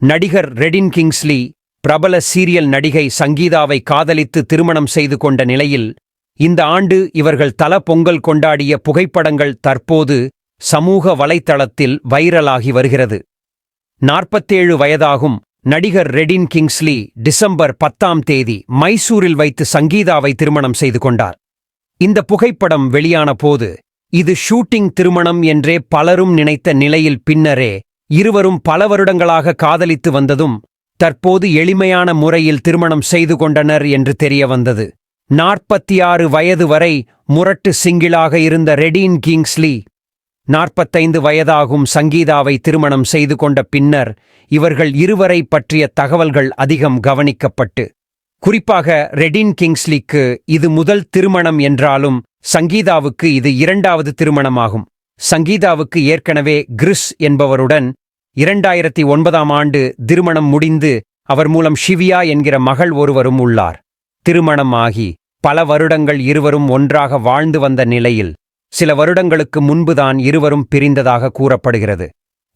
நடிகர் ரெடின் கிங்ஸ்லி பிரபல சீரியல் நடிகை சங்கீதாவை காதலித்து திருமணம் செய்து கொண்ட நிலையில் இந்த ஆண்டு இவர்கள் தல பொங்கல் கொண்டாடிய புகைப்படங்கள் தற்போது சமூக வலைத்தளத்தில் வைரலாகி வருகிறது. 47 வயதாகும் நடிகர் ரெடின் கிங்ஸ்லி டிசம்பர் 10ஆம் தேதி மைசூரில் வைத்து சங்கீதாவை திருமணம் செய்து கொண்டார். இந்த புகைப்படம் வெளியான போது இது ஷூட்டிங் திருமணம் என்றே பலரும் நினைத்த நிலையில் பின்னரே இருவரும் பல வருடங்களாக காதலித்து வந்ததும் தற்போது எளிமையான முறையில் திருமணம் செய்து கொண்டனர் என்று தெரிய வந்தது. 46 வயது வரை முரட்டு சிங்கிளாக இருந்த ரெடின் கிங்ஸ்லி 45 வயதாகும் சங்கீதாவை திருமணம் செய்து கொண்ட பின்னர் இவர்கள் இருவரை பற்றிய தகவல்கள் அதிகம் கவனிக்கப்பட்டு, குறிப்பாக ரெடின் கிங்ஸ்லிக்கு இது முதல் திருமணம் என்றாலும் சங்கீதாவுக்கு இது 2வது திருமணமாகும். சங்கீதாவுக்கு ஏற்கனவே கிறிஸ் என்பவருடன் 2009ஆம் ஆண்டு திருமணம் முடிந்து அவர் மூலம் ஷிவியா என்கிற மகள் ஒருவரும் உள்ளார். திருமணம் ஆகி பல வருடங்கள் இருவரும் ஒன்றாக வாழ்ந்து வந்த நிலையில் சில வருடங்களுக்கு முன்புதான் இருவரும் பிரிந்ததாக கூறப்படுகிறது.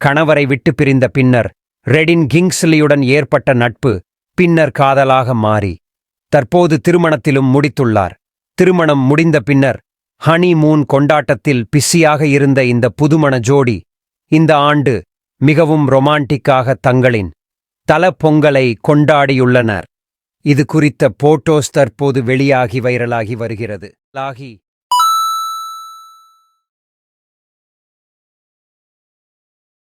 கணவரை விட்டு பிரிந்த பின்னர் ரெடின் கிங்ஸ்லியுடன் ஏற்பட்ட நட்பு பின்னர் காதலாக மாறி தற்போது திருமணத்திலும் முடித்துள்ளார். திருமணம் முடிந்த பின்னர் ஹனிமூன் கொண்டாட்டத்தில் பிஸியாக இருந்த இந்த புதுமண ஜோடி இந்த ஆண்டு மிகவும் ரொமான்டிக்காக தங்களின் தல பொங்கலை கொண்டாடியுள்ளனர். இது குறித்த போட்டோஸ் தற்போது வெளியாகி வைரலாகி வருகிறது.